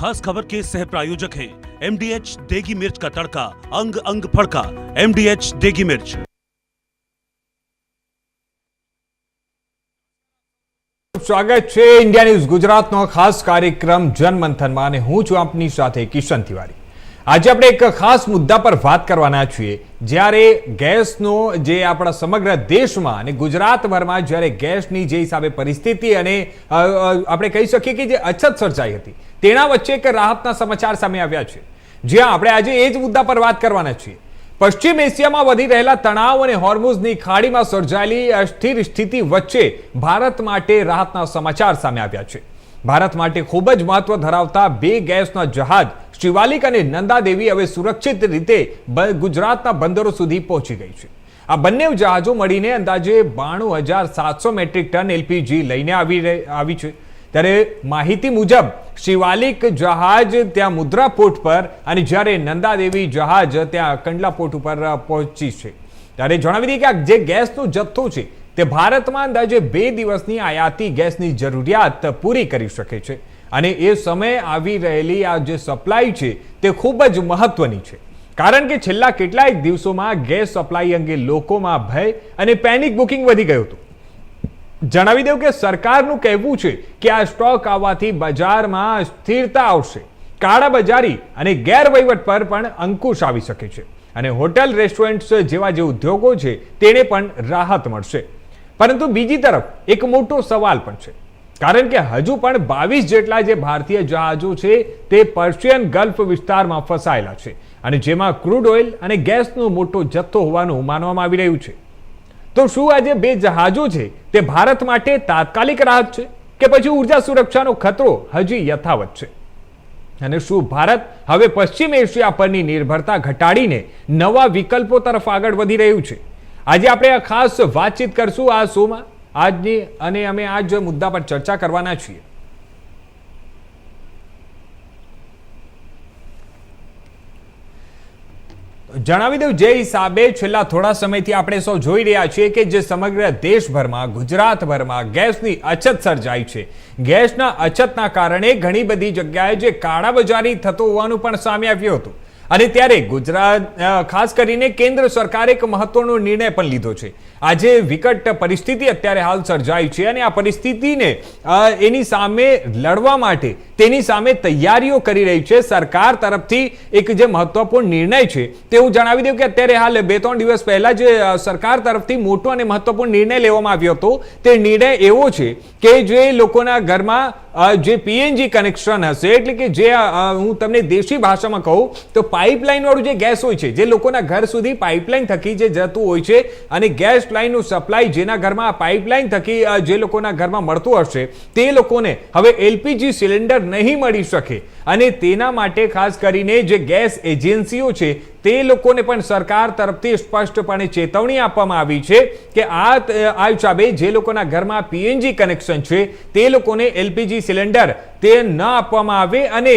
खास खबर के सह प्रायोजक हैं MDH देगी मिर्च का तड़का, अंग अंग फड़का। MDH देगी मिर्च। સ્વાગત છે ઇન્ડિયા ન્યૂઝ ગુજરાતનો ખાસ કાર્યક્રમ જનમંથનમાં અને હું છું આપની સાથે કિશન તિવારી। આજે આપણે એક ખાસ મુદ્દા પર વાત કરવાના છીએ। જ્યારે ગેસનો જે આપણા સમગ્ર દેશમાં અને ગુજરાતભરમાં જ્યારે ગેસની જે હિસાબે પરિસ્થિતિ અને આપણે કહી શકીએ કે જે અછત સર્જાઈ હતી તેના વચ્ચે એક રાહતના સમાચાર સામે આવ્યા છે। જ્યાં આપણે આજે એ જ મુદ્દા પર વાત કરવાના છીએ। પશ્ચિમ એશિયામાં વધી રહેલા તણાવ અને હોર્મુઝની ખાડીમાં સર્જાયેલી અસ્થિર સ્થિતિ વચ્ચે ભારત માટે રાહતના સમાચાર સામે આવ્યા છે। ભારત માટે ખૂબ જ મહત્વ ધરાવતા બે ગેસના જહાજ શિવાલિક અને નંદાદેવી હવે સુરક્ષિત રીતે ગુજરાતના બંદરો સુધી પહોંચી ગઈ છે। આ બંને જહાજો મળીને અંદાજે 92,700 મેટ્રિક ટન એલપીજી લઈને આવી છે। ત્યારે માહિતી મુજબ શિવાલિક જહાજ ત્યાં મુદ્રા પોર્ટ પર અને જ્યારે નંદાદેવી જહાજ ત્યાં કંડલા પોર્ટ ઉપર પહોંચી છે। ત્યારે જણાવી દઈએ કે જે ગેસનો જથ્થો છે તે ભારતમાં અંદાજે 2 દિવસની આયાતી ગેસની જરૂરિયાત પૂરી કરી શકે છે અને એ સમયે આવી રહેલી આ જે સપ્લાય છે તે ખૂબ જ મહત્વની છે। કારણ કે છેલ્લા કેટલાક દિવસોમાં ગેસ સપ્લાય અંગે લોકોમાં ભય અને પેનિક બુકિંગ વધી ગયું હતું। જણાવી દઉં કે સરકારનું કહેવું છે કે આ સ્ટોક આવવાથી બજારમાં સ્થિરતા આવશે, કાળાબજારી અને ગેરવહીવટ પર પણ અંકુશ આવી શકે છે અને હોટેલ રેસ્ટોરન્ટ્સ જેવા જે ઉદ્યોગો છે તેને પણ રાહત મળશે। પરંતુ બીજી તરફ એક મોટો સવાલ પણ છે, કારણ કે હજુ પણ 22 જેટલા જે ભારતીય જહાજો છે તે પર્શિયન ગલ્ફ વિસ્તારમાં ફસાયેલા છે અને જેમાં ક્રૂડ ઓઇલ અને ગેસનો મોટો જથ્થો હોવાનું માનવામાં આવી રહ્યું છે। તો શું આ જે બે જહાજો છે તે ભારત માટે તાત્કાલિક રાહત છે કે પછી ઉર્જા સુરક્ષાનો ખતરો હજી યથાવત છે? અને શું ભારત હવે પશ્ચિમ એશિયા પરની નિર્ભરતા ઘટાડીને નવા વિકલ્પો તરફ આગળ વધી રહ્યું છે? આજે આપણે આ ખાસ વાતચીત કરશું આ શોમાં આજની, અને અમે આ જ મુદ્દા પર ચર્ચા કરવાના છીએ। જણાવી દઉં જે હિસાબે છેલ્લા થોડા સમયથી આપણે સૌ જોઈ રહ્યા છીએ કે જે સમગ્ર દેશભરમાં ગુજરાતભરમાં ગેસની અછત સર્જાઈ છે। ગેસના અછતના કારણે ઘણી બધી જગ્યાએ જે કાળાબજારી થતો હોવાનું પણ સામે આવ્યું હતું અને ત્યારે ગુજરાત ખાસ કરીને કેન્દ્ર સરકારે એક મહત્વનો નિર્ણય પણ લીધો છે। આજે વિકટ પરિસ્થિતિ અત્યારે હાલ સર્જાઈ છે અને આ પરિસ્થિતિને એની સામે લડવા માટે તેની સામે તૈયારીઓ કરી રહી છે સરકાર તરફથી એક જે મહત્વપૂર્ણ નિર્ણય છે તેવું જણાવી દઉં કે અત્યારે હાલ 2-3 દિવસ પહેલા જે સરકાર તરફથી મોટો અને મહત્વપૂર્ણ નિર્ણય લેવામાં આવ્યો હતો તે નિર્ણય એવો છે કે જે લોકોના ઘરમાં જે પીએનજી કનેક્શન હશે, એટલે કે જે હું તમને દેશી ભાષામાં કહું તો પાઇપલાઇન વાળું જે ગેસ હોય છે, જે લોકોના ઘર સુધી પાઇપલાઇન થકી જે જતું હોય છે અને ગેસ લાઇનનું સપ્લાય જેના ઘરમાં પાઇપલાઇન થકી જે લોકોના ઘરમાં મળતું હશે તે લોકોને હવે એલપીજી સિલિન્ડર નહીં મળી શકે અને તેના માટે ખાસ કરીને જે ગેસ એજન્સીઓ છે તે લોકોને પણ સરકાર તરફથી સ્પષ્ટપણે ચેતવણી આપવામાં આવી છે કે આ હિસાબે જે લોકોના ઘરમાં પીએનજી કનેક્શન છે તે લોકોને એલપીજી સિલિન્ડર તે ન આપવામાં આવે અને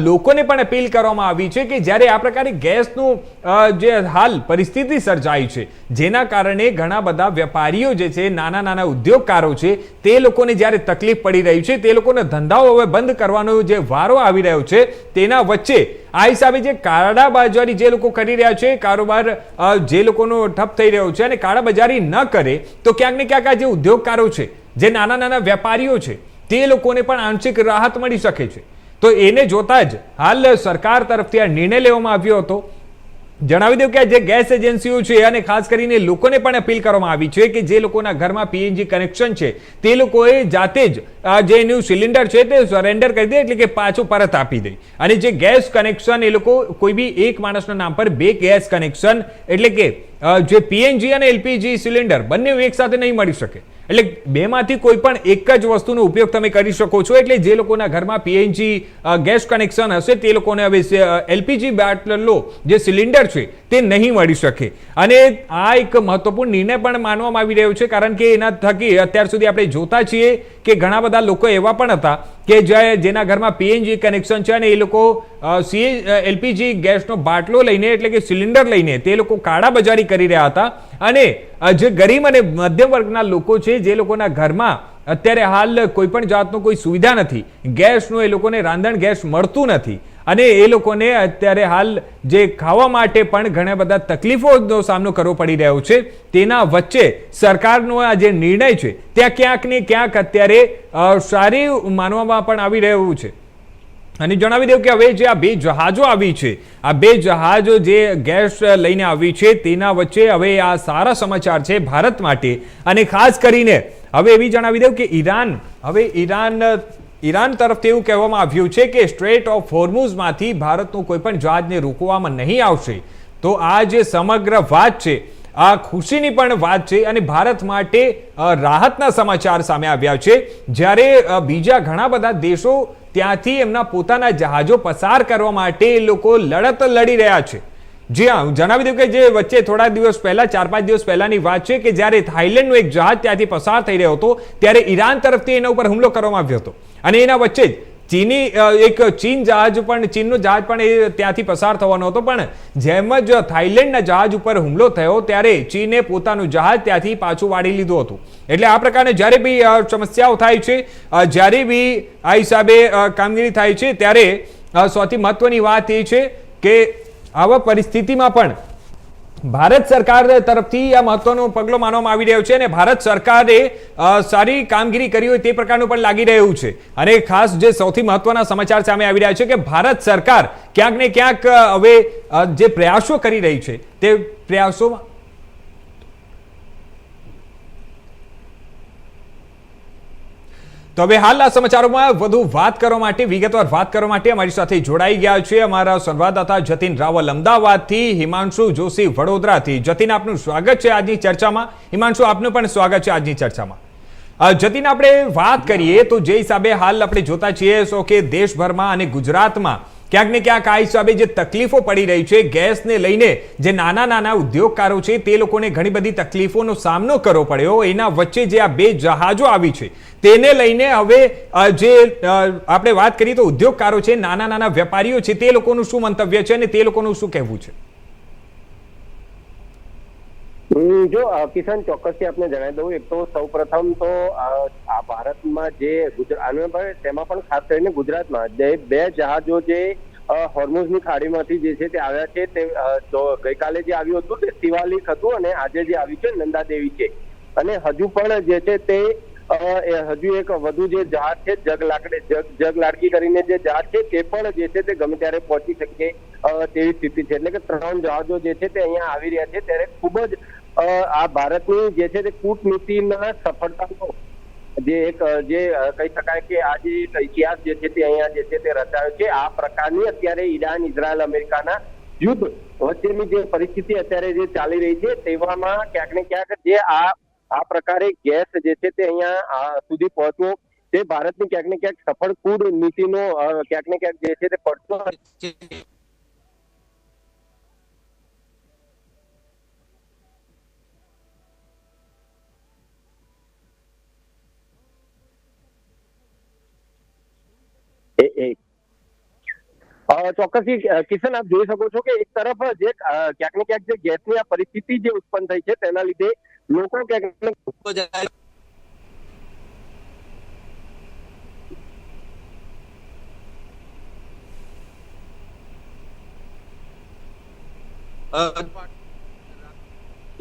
લોકોને પણ અપીલ કરવામાં આવી છે કે જ્યારે આ પ્રકારે ગેસનું જે હાલ પરિસ્થિતિ સર્જાઈ છે જેના કારણે ઘણા બધા વેપારીઓ જે છે, નાના નાના ઉદ્યોગકારો છે તે લોકોને જ્યારે તકલીફ પડી રહી છે, તે લોકોને ધંધાઓ હવે બંધ કરવાનો જે વારો આવી રહ્યો છે તેના વચ્ચે આ હિસાબે જે કાળાબજારી જે લોકો કરી રહ્યા છે, કારોબાર જે લોકોનો ઠપ થઈ રહ્યો છે અને કાળાબજારી ન કરે તો ક્યાંક ને ક્યાંક આ જે ઉદ્યોગકારો છે, જે નાના નાના વેપારીઓ છે તે લોકોને પણ આંશિક રાહત મળી શકે છે। તો એને જોતા જ હાલ સરકાર તરફથી આ નિર્ણય લેવામાં આવ્યો હતો। જણાવી દઉં કે જે ગેસ એજન્સીઓ છે અને ખાસ કરીને લોકોને પણ અપીલ કરવામાં આવી છે કે જે લોકોના ઘરમાં પીએનજી કનેક્શન છે તે લોકોએ જાતે જ જે એનું સિલિન્ડર છે તે સરેન્ડર કરી દે, એટલે કે પાછું પરત આપી દે અને જે ગેસ કનેક્શન એ લોકો કોઈ બી એક માણસના નામ પર 2 ગેસ કનેક્શન, એટલે કે જે પીએનજી અને એલપીજી સિલિન્ડર બંને એક સાથે નહીં મળી શકે, એટલે બેમાંથી કોઈ પણ એક જ વસ્તુનો ઉપયોગ તમે કરી શકો છો। એટલે જે લોકોના ઘરમાં પીએનજી ગેસ કનેક્શન હશે તે લોકોને હવે એલપીજી બાટલો જે સિલિન્ડર છે તે નહીં મળી શકે અને આ એક મહત્વપૂર્ણ નિર્ણય પણ માનવામાં આવી રહ્યો છે, કારણ કે એના થકી અત્યાર સુધી આપણે જોતા છીએ કે ઘણા બધા લોકો એવા પણ હતા કે જેના ઘરમાં પીએનજી કનેક્શન છે અને એ લોકો એલપીજી ગેસનો બાટલો લઈને, એટલે કે સિલિન્ડર લઈને તે લોકો કાળાબજારી કરી રહ્યા હતા અને જે ગરીબ અને મધ્યમ વર્ગના લોકો છે, જે લોકોના ઘરમાં અત્યારે હાલ કોઈ પણ જાતનો કોઈ સુવિધા નથી, ગેસનું એ લોકોને રાંધણ ગેસ મળતું નથી અને એ લોકોને અત્યારે હાલ જે ખાવા માટે પણ ઘણા બધા તકલીફોનો સામનો કરવો પડી રહ્યો છે. તેના વચ્ચે સરકારનો આ જે નિર્ણય છે ત્યાં ક્યાંક ને ક્યાંક અત્યારે સારી માનવામાં પણ આવી રહ્યું છે. અને જણાવી દઉં કે હવે જે આ બે જહાજો આવી છે, આ બે જહાજો જે ગેસ લઈને આવી છે તેના વચ્ચે હવે આ સારા સમાચાર છે ભારત માટે. અને ખાસ કરીને હવે એવી જણાવી દઉં કે ઈરાન તરફથી એવું કહેવામાં આવ્યું છે કે સ્ટ્રેટ ઓફ હોર્મુઝમાંથી ભારતનું કોઈ પણ જહાજને રોકવામાં નહીં આવશે. તો આ જે સમગ્ર વાત છે આ ખુશીની પણ વાત છે અને ભારત માટે રાહતના સમાચાર સામે આવ્યા છે. જ્યારે બીજા ઘણા બધા દેશો ત્યાંથી એમના પોતાના જહાજો પસાર કરવા માટે એ લોકો લડત લડી રહ્યા છે. જી હા, હું જણાવી દઉં કે જે વચ્ચે થોડા દિવસ પહેલા 4-5 દિવસ પહેલાની વાત છે કે જ્યારે થાઈલેન્ડનું એક જહાજ ત્યાંથી પસાર થઈ રહ્યો હતો ત્યારે ઈરાન તરફથી એના ઉપર હુમલો કરવામાં આવ્યો હતો અને એના વચ્ચે જ ચીનનું જહાજ પણ એ ત્યાંથી પસાર થવાનો હતો. પણ જેમ જ થાઈલેન્ડના જહાજ ઉપર હુમલો થયો ત્યારે ચીને પોતાનું જહાજ ત્યાંથી પાછું વાળી લીધું હતું. એટલે આ પ્રકારે જ્યારે બી સમસ્યાઓ થાય છે, જ્યારે બી આ હિસાબે કામગીરી થાય છે ત્યારે સૌથી મહત્વની વાત એ છે કે આવા પરિસ્થિતિમાં પણ ભારત સરકાર તરફથી આ મહત્વનો પગલો માનવામાં આવી રહ્યો છે અને ભારત સરકારે સારી કામગીરી કરી હોય તે પ્રકારનું પણ લાગી રહ્યું છે. અને ખાસ જે સૌથી મહત્વના સમાચાર સામે આવી રહ્યા છે કે ભારત સરકાર ક્યાંક ને ક્યાંક હવે જે પ્રયાસો કરી રહી છે તે પ્રયાસોમાં તો હવે હાલના સમાચારોમાં વધુ વાત કરવા માટે, વિગતવાર વાત કરવા માટે અમારી સાથે જોડાઈ ગયા છે અમારા સંવાદદાતા જતીન રાવલ અમદાવાદથી, હિમાંશુ જોશી વડોદરાથી. જતીન, આપનું સ્વાગત છે આજની ચર્ચામાં. હિમાંશુ, આપનું પણ સ્વાગત છે આજની ચર્ચામાં. જતીન, આપણે વાત કરીએ તો જે હિસાબે હાલ આપણે જોતા છીએ કે દેશભરમાં અને ગુજરાતમાં ક્યાંક ને ક્યાંક આ હિસાબે જે તકલીફો પડી રહી છે ગેસને લઈને, જે નાના નાના ઉદ્યોગકારો છે તે લોકોને ઘણી બધી તકલીફોનો સામનો કરવો પડ્યો. એના વચ્ચે જે આ બે જહાજો આવી છે તેને લઈને હવે જે આપણે વાત કરીએ તો ઉદ્યોગકારો છે, નાના નાના વેપારીઓ છે, તે લોકોનું શું મંતવ્ય છે અને તે લોકોનું શું કહેવું છે? જો કિશન, ચોક્કસથી આપને જણાવી દઉં, એક તો સૌ પ્રથમ તો આ ભારતમાં જે તેમાં પણ ખાસ કરીને ગુજરાતમાં જે બે જહાજો જે હોર્મુઝની ખાડીમાંથી જે છે તે આવ્યા છે, તે ગઈકાલે જે આવ્યું હતું તે શિવાલિક હતું અને આજે જે આવ્યું છે નંદાદેવી છે. અને હજુ પણ જે છે તે હજુ એક વધુ જે જહાજ છે જગલાડકી કરીને જે જહાજ છે તે પણ જે છે તે ગમે ત્યારે પહોંચી શકે તેવી સ્થિતિ છે. એટલે કે 3 જહાજો જે છે તે અહીંયા આવી રહ્યા છે ત્યારે ખૂબ જ આ ભારતની જે છે તે કૂટનીતિના સફળતાનો જે કહી શકાય કે આ જે ઇતિહાસ જે છે તે અહીંયા જે છે તે રચાયો છે. આ પ્રકારની અત્યારે ઈરાન, ઇઝરાયલ, અમેરિકાના યુદ્ધ વચ્ચેની જે પરિસ્થિતિ અત્યારે જે ચાલી રહી છે તેવામાં ક્યાંક ને ક્યાંક જે આ પ્રકારે ગેસ જે છે તે અહીંયા સુધી પહોંચવો તે ભારતની ક્યાંક ને ક્યાંક સફળ કૂટનીતિનો ક્યાંક ને ક્યાંક જે છે તે પડતો ચોક્કસથી કિશન, આપ જોઈ શકો છો કે એક તરફ જે ક્યાંક ને ક્યાંક જે ગેસની આ પરિસ્થિતિ જે ઉત્પન્ન થઈ છે તેના લીધે લોકો ક્યાંક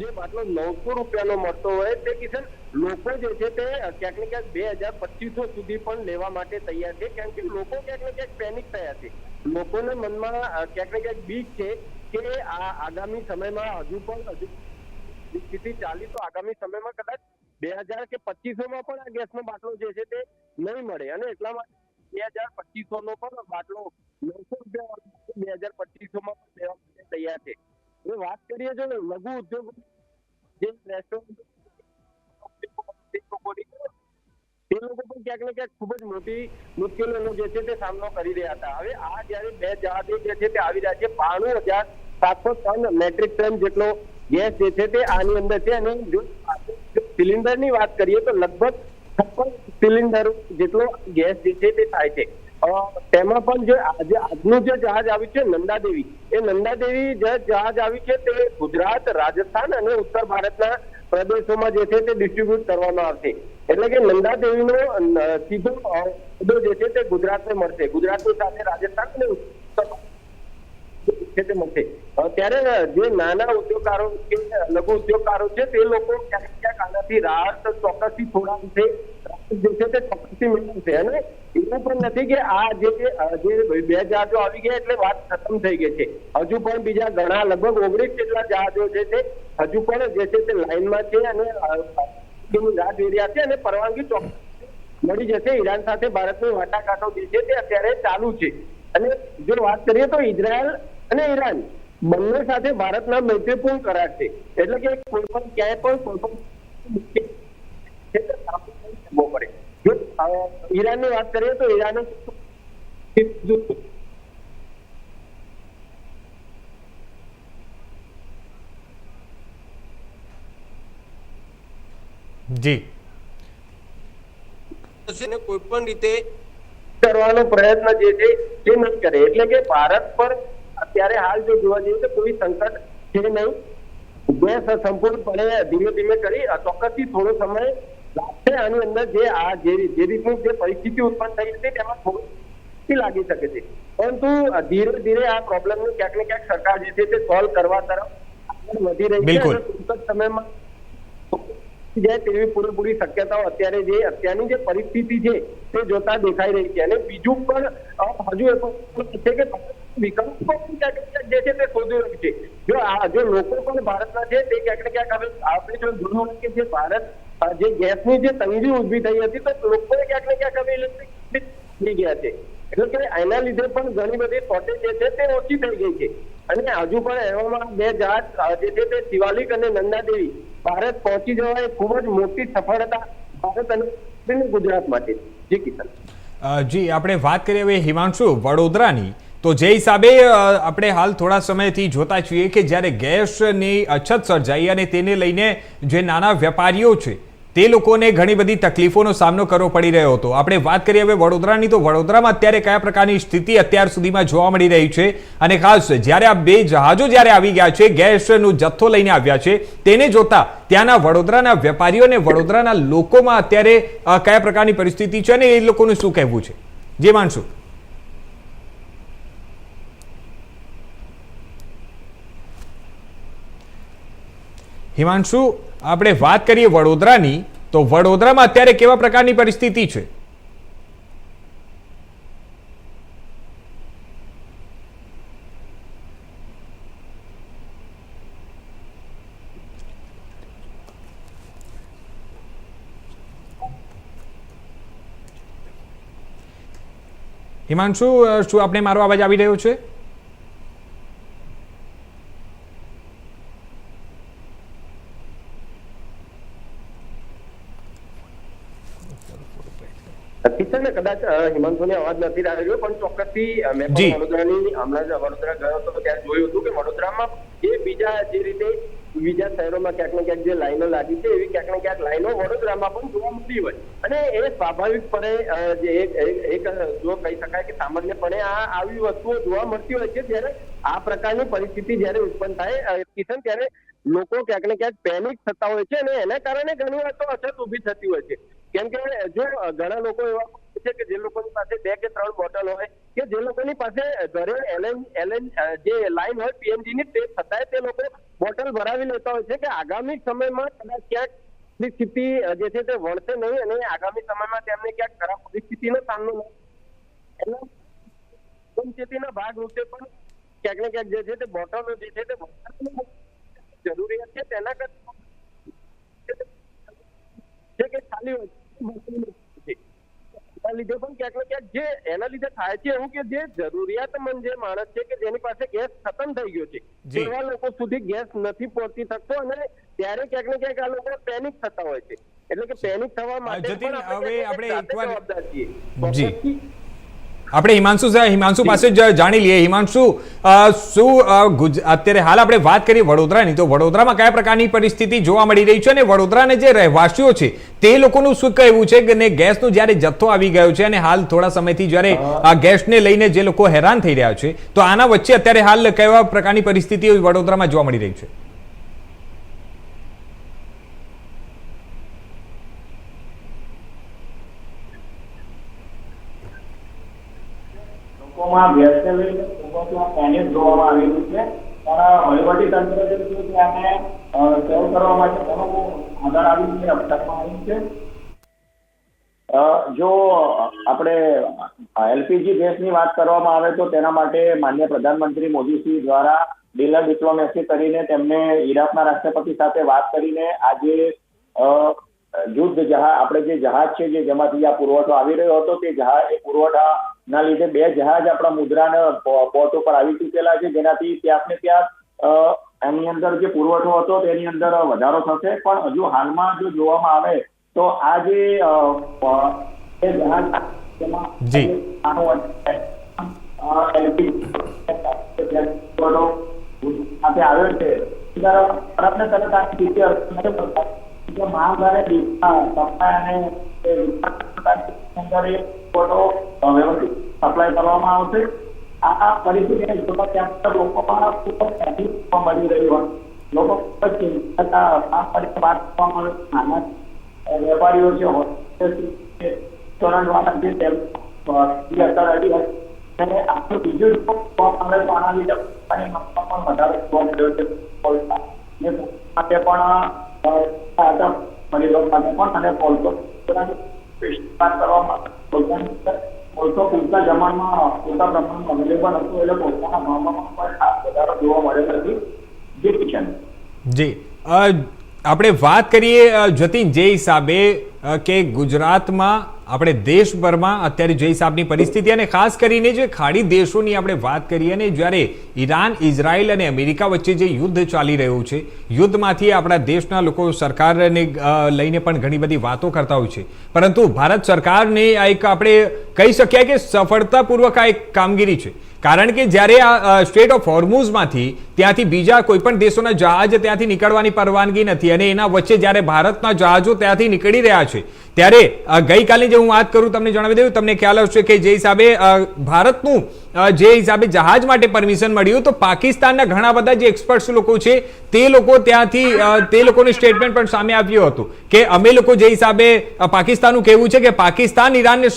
જે બાટલો 900 રૂપિયાનો મળતો હોય તે કિશન લોકો જે છે તે ક્યાંક ને ક્યાંક 2200 સુધી પણ લેવા માટે તૈયાર છે. કારણ કે લોકો ક્યાંક ને ક્યાંક પેનિક થયા છે. લોકોને મનમાં ક્યાંક ને ક્યાંક બીક છે કે આ આગામી સમયમાં હજુ સ્થિતિ ચાલી તો આગામી સમયમાં કદાચ 2000 કે 2500 પણ આ ગેસનો બાટલો જે છે તે નહીં મળે અને એટલા માટે 2200 નો પણ બાટલો 900 રૂપિયા 2200 માં પણ લેવા માટે તૈયાર છે. હવે વાત કરીએ જો લઘુ ઉદ્યોગ જે રેસ્ટોરન્ટ તે લોકો પણ ક્યાંક ને ક્યાંક ખૂબ જ મોટી મુશ્કેલીઓનો જે છે તે સામનો કરી રહ્યા હતા. હવે આ જયારે બે જહાજો જે છે તે આવી રહ્યા છે, 92,703 મેટ્રિક ટન જેટલો ગેસ જે છે તે આની અંદર છે. અને જો સિલિન્ડરની વાત કરીએ તો લગભગ 56 સિલિન્ડર જેટલો ગેસ જે છે તે થાય છે. તેમાં પણ જે આજનું જે જહાજ આવ્યું છે નંદાદેવી, એ નંદાદેવી જે જહાજ આવ્યું છે તે ગુજરાત, રાજસ્થાન અને ઉત્તર ભારતના પ્રદેશોમાં જે છે તે ડિસ્ટ્રીબ્યુટ કરવામાં આવશે. એટલે કે નંદા દેવીનો સીધો હોદ્દો જે છે તે ગુજરાતને મળશે, ગુજરાતની સાથે રાજસ્થાન અને તે મળશે. ત્યારે જે નાના ઉદ્યોગકારો કે લઘુ ઉદ્યોગકારો છે તે લોકો ક્યાંક ક્યાંક આનાથી રાહત ચોક્કસથી થોડા અંશે જે છે તે ચોક્કસથી મેળવશે. અને એવું પણ નથી કે આ જે 2 જહાજો આવી ગયા એટલે વાત ખતમ થઈ ગઈ છે. હજુ પણ બીજા ઘણા લગભગ 19 જેટલા જહાજો જે છે હજુ પણ જે છે તે લાઈનમાં છે અને રાહ જોઈ રહ્યા છે અને પરવાનગી ચોક્કસ મળી જશે. ઈરાન સાથે ભારતની વાટાઘાટો જે છે તે અત્યારે ચાલુ છે. અને જો વાત કરીએ તો ઇઝરાયલ અને ઈરાન બંને સાથે ભારતના મૈત્રીપૂર્ણ કરાર છે, એટલે કે કોઈ પણ ક્યાંય પણ કોઈ પણ પડે. જો ઈરાનની વાત કરીએ તો ઈરાને જી કોઈ પણ રીતે કરવાનો પ્રયત્ન જે છે તે નહીં કરે. એટલે કે ભારત પર અત્યારે હાલ જો જોવા જઈએ તો કોઈ સંકટ છે નહીં. ગેસ સંપૂર્ણપણે ધીમે ધીમે કરી ચોક્કસથી થોડો સમય લાગશે. આની અંદર જે રીતની જે પરિસ્થિતિ ઉત્પન્ન થઈ હતી તેમાં થોડું લાગી શકે છે, પરંતુ ધીરે ધીરે આ પ્રોબ્લેમને ક્યાંક ને ક્યાંક સરકાર જે છે તે સોલ્વ કરવા તરફ આગળ વધી રહી છે. ટૂંક જ સમયમાં જાય તેવી પૂરેપૂરી શક્યતાઓ અત્યારની જે પરિસ્થિતિ છે તે જોતા દેખાઈ રહી છે. અને બીજું પણ હજુ એ છે કે વિકલ્પો જે છે તે શોધી રહ્યું છે. જો લોકો પણ ભારતના છે તે ક્યાંક ને ક્યાંક હવે આપણે જો જોયું કે જે ભારત જે ગેસની જે તંગી ઉભી થઈ હતી તો લોકોએ ક્યાંક ને ક્યાંક હવે ઇલેક્ટ્રિક થઈ ગયા છે. એટલે કે એના લીધે પણ ઘણી બધી શોર્ટેજ જે છે તે ઓછી થઈ ગઈ છે. અને હજુ પણ એવામાં 2 જહાજ જે છે તે શિવાલિક અને નંદા દેવી ભારત પહોંચી જવા એ ખૂબ જ મોટી સફળતા ભારત અને ગુજરાત માટે. જી કિશન. જી આપણે વાત કરીએ હવે હિમાંશુ વડોદરાની, તો જે હિસાબે આપણે હાલ થોડા સમયથી જોતા છીએ કે જ્યારે ગેસની અછત સર્જાઈ અને તેને લઈને જે નાના વેપારીઓ છે તે લોકોને ઘણી બધી તકલીફોનો સામનો કરવો પડી રહ્યો હતો. આપણે વાત કરીએ હવે વડોદરાની, તો વડોદરામાં અત્યારે કયા પ્રકારની સ્થિતિ અત્યાર સુધીમાં જોવા મળી રહી છે, અને ખાસ જ્યારે આ 2 જહાજો જ્યારે આવી ગયા છે, ગેસનો જથ્થો લઈને આવ્યા છે, તેને જોતા ત્યાંના વડોદરાના વેપારીઓ અને વડોદરાના લોકોમાં અત્યારે કયા પ્રકારની પરિસ્થિતિ છે અને એ લોકોનું શું કહેવું છે? જે માનશું હિમાંશુ, આપણે વાત કરીએ વડોદરાની, તો વડોદરામાં અત્યારે કેવા પ્રકારની પરિસ્થિતિ છે? હિમાંશુ, શું આપને મારો અવાજ આવી રહ્યો છે? કદાચ હિમાંશુને અવાજ નથી આવ્યો, પણ ચોક્કસથી મેં પણ વડોદરાની હમણાં જ વડોદરા ગયો હતો ત્યારે જોયું હતું કે વડોદરામાં જે બીજા શહેરોમાં ક્યાંક ને ક્યાંક જે લાઈનો લાગી છે એવી ક્યાંક ને ક્યાંક લાઈનો વડોદરામાં પણ જોવા મળી હોય. અને એ સ્વાભાવિકપણે એક જો કહી શકાય કે સામાન્યપણે આવી વસ્તુઓ જોવા મળતી હોય છે. જ્યારે આ પ્રકારની પરિસ્થિતિ જ્યારે ઉત્પન્ન થાય કિશન, ત્યારે લોકો ક્યાંક ને ક્યાંક પેનિક થતા હોય છે અને એના કારણે ઘણી વાર તો અછત ઉભી થતી હોય છે. કેમ કે જો ઘણા લોકો એવા છે કે જે લોકોની પાસે 2 કે 3 બોટલ હોય કે જે લોકોની પાસે ઘરે એલએન જે લાઈન હોય પીએનજી ની, તે છતાંય તે લોકો બોટલ ભરાવી લેતા હોય છે કે આગામી સમયમાં કદાચ ક્યાંક સ્થિતિ જે છે તે વળશે નહીં અને આગામી સમયમાં તેમને ક્યાંક ખરાબ પરિસ્થિતિનો સામનો એના પંચાયતીના ભાગરૂપે પણ ક્યાંક ને ક્યાંક જે છે તે બોટલો જે છે તે જરૂરિયાત છે તેના કરતા કે ખાલી લીધે પણ ક્યાંક ને ક્યાંક જે એના લીધે થાય છે એવું કે જે જરૂરિયાતમંદ જે માણસ છે કે જેની પાસે ગેસ ખતમ થઈ ગયો છે એવા લોકો સુધી ગેસ નથી પહોંચી શકતો અને ત્યારે ક્યાંક ને ક્યાંક આ લોકો પેનિક થતા હોય છે. એટલે કે પેનિક થવા માટે જતીન, હવે આપણે એકવાર આપણે હિમાંશુ પાસે જાણી લઈએ. હિમાંશુ, શું અત્યારે હાલ આપણે વાત કરીએ વડોદરાની, તો વડોદરામાં કયા પ્રકારની પરિસ્થિતિ જોવા મળી રહી છે અને વડોદરાને જે રહેવાસીઓ છે તે લોકોનું શું કહેવું છે કે ગેસનો જ્યારે જથ્થો આવી ગયો છે અને હાલ થોડા સમયથી જ્યારે આ ગેસને લઈને જે લોકો હેરાન થઈ રહ્યા છે, તો આના વચ્ચે અત્યારે હાલ કેવા પ્રકારની પરિસ્થિતિ વડોદરામાં જોવા મળી રહી છે? માં ગેસને લઈને ખૂબ જ પેનિક જોવામાં આવી રહ્યું છે, પણ વહીવટી તંત્ર જે છે તે આને સેવ કરવા માટે ઘણું આગળ આવ્યું છે, અપનાવવામાં આવ્યું છે. જો આપણે એલપીજી ગેસની વાત કરવામાં આવે તો તેના માટે માનનીય પ્રધાનમંત્રી મોદીશ્રી દ્વારા ડીલર ડિપ્લોમેસી કરીને તેમને ઈરાકના રાષ્ટ્રપતિ સાથે વાત કરીને આજે યુદ્ધ જહાજ, આપણે જે જહાજ છે જેમાંથી આ પુરવઠો આવી રહ્યો હતો, તે જહાજ પુરવઠાના લીધે 2 જહાજ આપણા મુદ્રાના પોર્ટ ઉપર આવી ચૂકેલા છે, જેનાથી ત્યાંને ત્યાં એની અંદર જે પુરવઠો હતો તેની અંદર વધારો થશે. પણ હજુ હાલમાં જો જોવામાં આવે તો આ જે જહાજ સાથે આવ્યો છે તરત આ સ્થિતિ મહાભારે વ્યવસ્થિત સપ્લાય કરવામાં આવશે. આ પરિસ્થિતિને જોતા ત્યાં લોકોમાં ખૂબ જ મળી રહ્યું હોય, લોકો ખૂબ જ ચિંતા વાત કરવામાં નાના વેપારીઓ છે, રેસ્ટોરન્ટ વાળા છે, અને આપણું બીજું આવે તો આના લીધે પણ વધારે જોવા મળ્યો છે. માટે પણ અને કોલસો કરવામાં કોલસો પૂરતા જમાનમાં પૂરતા પ્રમાણમાં અવેલેબલ હતું, એટલે પોતાના ભાવમાં પણ ખાસ વધારો જોવા મળ્યો નથી. જે કિશન જી, આપણે વાત કરીએ જતીન જે હિસાબે કે ગુજરાતમાં આપણે દેશભરમાં અત્યારે જે હિસાબની પરિસ્થિતિ અને ખાસ કરીને જે ખાડી દેશોની આપણે વાત કરીએ અને જ્યારે ઈરાન, ઇઝરાયલ અને અમેરિકા વચ્ચે જે યુદ્ધ ચાલી રહ્યું છે, યુદ્ધમાંથી આપણા દેશના લોકો સરકારને લઈને પણ ઘણી બધી વાતો કરતા હોય છે, પરંતુ ભારત સરકારને આ એક આપણે કહી શકીએ કે સફળતાપૂર્વક આ એક કામગીરી છે. કારણ કે જ્યારે આ સ્ટ્રેટ ઓફ હોર્મુઝમાંથી ત્યાંથી બીજા કોઈ પણ દેશોના જહાજ ત્યાંથી નીકળવાની પરવાનગી નથી અને એના વચ્ચે જ્યારે ભારતના જહાજો ત્યાંથી નીકળી રહ્યા છે, ત્યારે ગઈકાલની જે હું વાત કરું તમને જણાવી દઉં, તમને ખ્યાલ આવશે કે જે હિસાબે ભારતનું જે હિસાબે જહાજ માટે પરમિશન મળ્યું, તો પાકિસ્તાનના ઘણા બધા જે એક્સપર્ટ્સ લોકો છે તે લોકો ત્યાંથી તે લોકોનું સ્ટેટમેન્ટ પણ સામે આવ્યું હતું કે અમે લોકો જે હિસાબે પાકિસ્તાનનું કહેવું છે કે પાકિસ્તાન ઈરાનને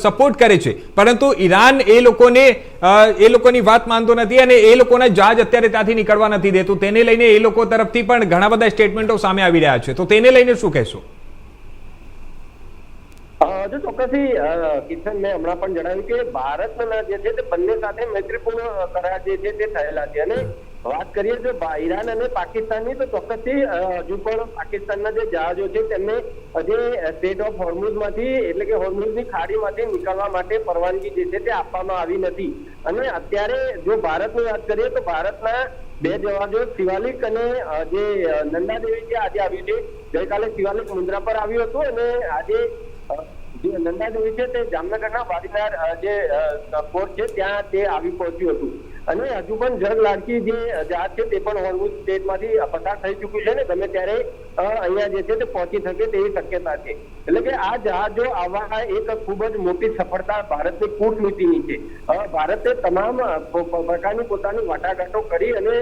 સપોર્ટ કરે છે, પરંતુ ઈરાન એ લોકોની વાત માનતો નથી અને એ લોકોના જહાજ અત્યારે ત્યાંથી નીકળવા નથી દેતું. તેને લઈને એ લોકો તરફથી પણ ઘણા બધા સ્ટેટમેન્ટો સામે આવી રહ્યા છે, તો તેને લઈને શું કહેશો? જો ચોક્કસથી કિશન, મેં હમણાં પણ જણાવ્યું કે ભારતના જે છે તે બંને સાથે મૈત્રીપૂર્ણ કરાર જે છે તે થયેલા છે, અને વાત કરીએ જો ઈરાન અને પાકિસ્તાનની તો ચોક્કસથી હજુ પણ પાકિસ્તાનના જે જહાજો છે તેમને જે સ્ટેટ ઓફ હોર્મુઝમાંથી એટલે કે હોર્મુઝની ખાડીમાંથી નીકળવા માટે પરવાનગી જે છે તે આપવામાં આવી નથી. અને અત્યારે જો ભારતની વાત કરીએ તો ભારતના 2 જહાજો શિવાલિક અને જે નંદાદેવી જે આજે આવ્યું છે, ગઈકાલે શિવાલિક મુન્દ્રા પર આવ્યું હતું અને આજે જે નંદાદેવી છે તે જામનગરના વાડીનાર જે પોર્ટ છે ત્યાં તે આવી પહોંચ્યું હતું. અને હજુ પણ જગ લાડકી જે જહાજ છે તે પણ હોર્મુઝ સ્ટેટમાંથી પસાર થઈ ચૂક્યું છે ને ગમે ત્યારે અહીંયા જે છે તે પહોંચી શકે તેવી શક્યતા છે. એટલે કે આ જહાજો આવવા એક ખૂબ જ મોટી સફળતા ભારતની કૂટનીતિની છે. ભારતે તમામ પ્રકારની પોતાની વાટાઘાટો કરી અને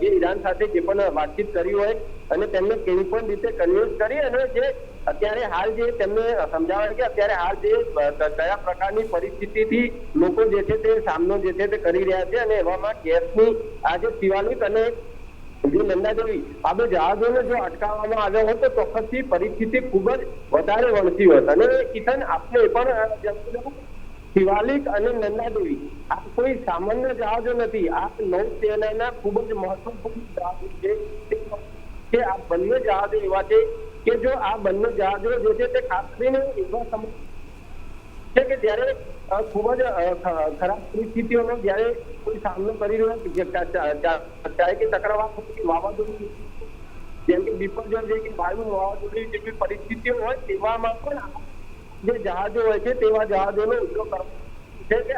જે ઈરાન સાથે જે પણ વાતચીત કરી હોય અને તેમને કેવી પણ રીતે કન્વિન્સ કરી અને જે અત્યારે હાલ જે તેમને સમજાવે કે અત્યારે હાલ જે કયા પ્રકારની પરિસ્થિતિથી લોકો જે છે તે સામનો જે છે તે કરી રહ્યા છે, અને એવામાં ગેસની આજે શિવાલિક અને જે નંદાદેવી આ 2 જહાજોને જો અટકાવવામાં આવ્યો હોત તો ચોક્કસથી પરિસ્થિતિ ખૂબ જ વધારે વણસી હોત. અને કિશન, આપણે એ પણ શિવાલિક અને નંદાદેવી આ કોઈ સામાન્ય જહાજો નથી, આ નૌસેનાના ખૂબ જ મહત્વપૂર્ણ જહાજો છે. આ બંને જહાજો એવા છે કે જો આ બંને જહાજો જે છે તે ખાસ કરીને એવા સમય છે કે જ્યારે ખૂબ જ ખરાબ પરિસ્થિતિઓનો જ્યારે કોઈ સામનો કરી રહ્યો ચાહે કે ચક્રવાત વાવાઝોડું, જેમ કે બિપરજોય છે કે વાયુ વાવાઝોડું જેવી પરિસ્થિતિઓ હોય તેવામાં પણ જે જહાજો હોય છે તેવા જહાજોનો ઉપયોગ કરવો છે. કે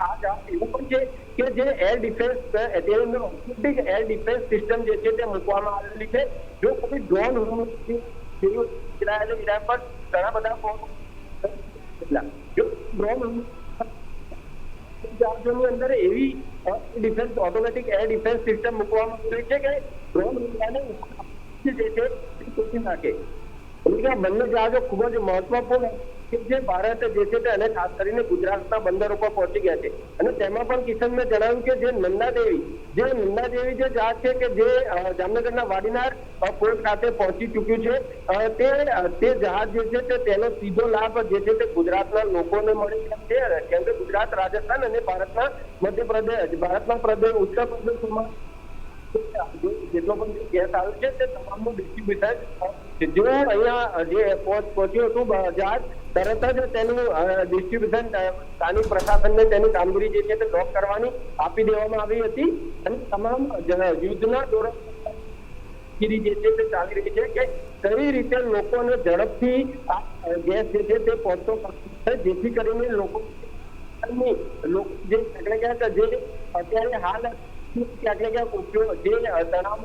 આ જહાજ એવું પણ છે કે જે air defence automatic air defence system જે છે તે મૂકવામાં આવેલી છે. જો કોઈ ડ્રોન ઈરાન પર ઘણા બધા જહાજોની અંદર એવી defence automatic air defence system મૂકવામાં આવી છે કે ડ્રોન જે છે તે તોડી નાખે. એટલે આ બંને જહાજો ખૂબ જ મહત્વપૂર્ણ કે જે ભારત જે છે તે અને ખાસ કરીને ગુજરાતના બંદરો પર પહોંચી ગયા છે. અને તેમાં પણ કિશન મેં જણાવ્યું કે જે નંદાદેવી જે જહાજ છે કે જે જામનગરના વાડીનાર પોર્ટ ખાતે પહોંચી ચૂક્યું છે, તે જહાજ જે છે તે તેનો સીધો લાભ જે છે તે ગુજરાતના લોકોને મળી છે. કેમ કે ગુજરાત, રાજસ્થાન અને ભારતના પ્રદેશ ઉત્તર પ્રદેશમાં જેટલો પણ ગેસ આવ્યો છે તે તમામનું ડિસ્ટ્રીબ્યુશન જો અહીંયા જે પહોંચ્યું હતું જહાજ, તરત જ તેનું ડિસ્ટ્રીબ્યુશન સ્થાનિક પ્રશાસનને તેની કામગીરી જે છે તે બ્લોક કરવાની આપી દેવામાં આવી હતી. અને તમામ યુદ્ધના દોરાન જે છે તે ચાલી રહી છે કે કઈ રીતે લોકોને ઝડપથી આ ગેસ જે છે તે પહોંચતો જેથી કરીને લોકો જે અત્યારે હાલ ક્યાંક ઉપયોગ જે તણાવ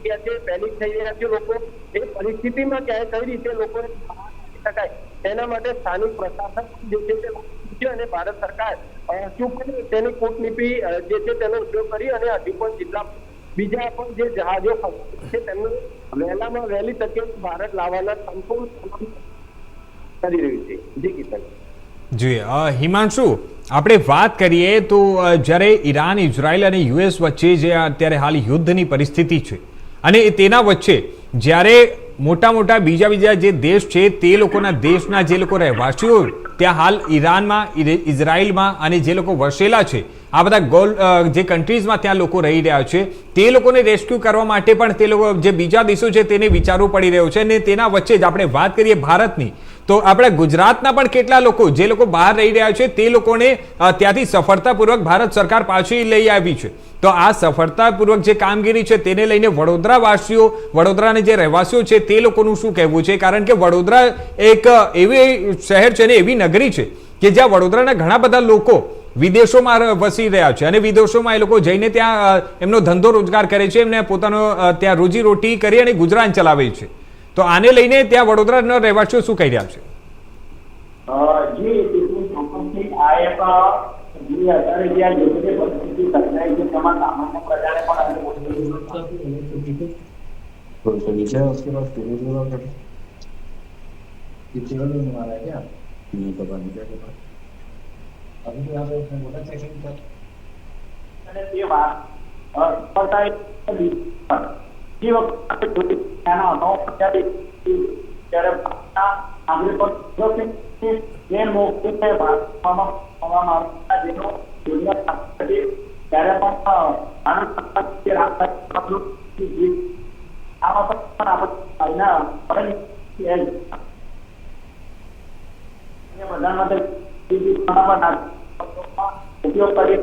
ગયા છે, પેનિક થઈ રહ્યા છે લોકો, એ પરિસ્થિતિમાં કઈ રીતે લોકોને શકાય તેના માટે સ્થાનિક પ્રશાસન જે છે તે અને ભારત સરકાર ચૂપચાપ તેની કૂટનીતિ જે છે તેનો ઉપયોગ કરી અને હજુ પણ જેટલા બીજા પણ જે જહાજો છે તેમને વહેલામાં વહેલી તકે ભારત લાવવાના સંપૂર્ણ કરી રહ્યું છે. જી કિશન. જી હિમાંશુ, આપણે વાત કરીએ તો જ્યારે ઈરાન, ઇઝરાયલ અને યુએસ વચ્ચે જે અત્યારે હાલ યુદ્ધની પરિસ્થિતિ છે અને તેના વચ્ચે જ્યારે મોટા બીજા જે દેશ છે તે લોકોના દેશના જે લોકો રહેવાસીઓ ત્યાં હાલ ઈરાનમાં, ઇઝરાયલમાં અને જે લોકો વસેલા છે આ બધા જે કન્ટ્રીઝમાં ત્યાં લોકો રહી રહ્યા છે તે લોકોને રેસ્ક્યુ કરવા માટે પણ તે લોકો જે બીજા દેશો છે તેને વિચારવું પડી રહ્યું છે. અને તેના વચ્ચે જ આપણે વાત કરીએ ભારતની, તો આપણા ગુજરાતના પણ કેટલા લોકો જે લોકો બહાર રહી રહ્યા છે તે લોકોને ત્યાંથી સફળતાપૂર્વક ભારત સરકાર પાછી લઈ આવી છે. તો આ સફળતાપૂર્વક જે કામગીરી છે તેને લઈને વડોદરાના જે રહેવાસીઓ છે તે લોકોનું શું કહેવું છે? કારણ કે વડોદરા એક એવી શહેર છે ને એવી નગરી છે કે જ્યાં વડોદરાના ઘણા બધા લોકો વિદેશોમાં વસી રહ્યા છે અને વિદેશોમાં એ લોકો જઈને ત્યાં એમનો ધંધો રોજગાર કરે છે, એમને પોતાનો ત્યાં રોજીરોટી કરી અને ગુજરાન ચલાવે છે. તો આને લઈને ત્યાં વડોદરાના રહેવાસીઓ શું કહી રહ્યા છે? જી ચોક્કસથી આ એક અત્યારે જે આ યોગ્ય પરિસ્થિતિ સર્જાઈ છે તેમાં સામાન્ય પ્રજાને પણ तो नीचे उसके बाद फिर कितने वाले में मारा है क्या नहीं पता नहीं क्या पता अभी तो यहाँ पे उसने बोला चेकिंग कर અને તે વાત પડતા જે વખતે એના નો ત્યારે નાગરિકો જે મોકલે ભારતમાં આવવામાં જેનો દુનિયા ત્યારે પણ આનંદ આમાં પણ આપણે પ્રધાનમંત્રી ઉપયોગ કરીએ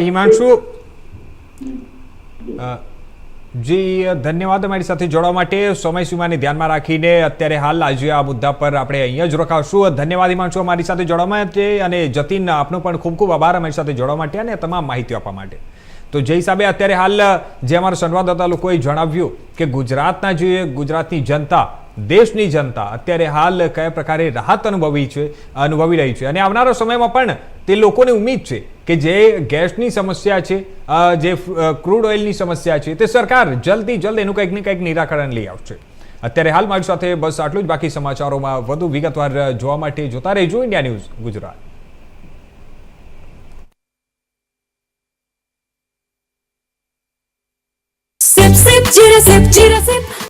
હિમાંશુ જી ધન્યવાદ અમારી સાથે જોડવા માટે. સમય સીમાને ધ્યાનમાં રાખીને અત્યારે હાલ આજે આ મુદ્દા પર આપણે અહીંયા જ રોકાશું. ધન્યવાદ હિમાંશુ અમારી સાથે જોડવા માટે, અને જતીન આપનો પણ ખૂબ ખૂબ આભાર અમારી સાથે જોડવા માટે અને તમામ માહિતી આપવા માટે. તો જે હિસાબે અત્યારે હાલ જે અમારા સંવાદદાતા લોકોએ જણાવ્યું કે ગુજરાતની જનતા, દેશની જનતા અત્યારે હાલ કયા પ્રકારે રાહત અનુભવી રહી છે અને આવનારા સમયમાં પણ તે લોકોને ઉમ્મીદ છે કે જે ગેસની સમસ્યા છે, જે ક્રૂડ ઓઇલની સમસ્યા છે, તે સરકાર જલ્દ એનું કંઈક ને કંઈક નિરાકરણ લઈ આવશે. અત્યારે હાલ મારી સાથે બસ આટલું જ. બાકી સમાચારોમાં વધુ વિગતવાર જોવા માટે જોતા રહેજો India news Gujarat. Sip, sip, cheer, sip, cheer, sip.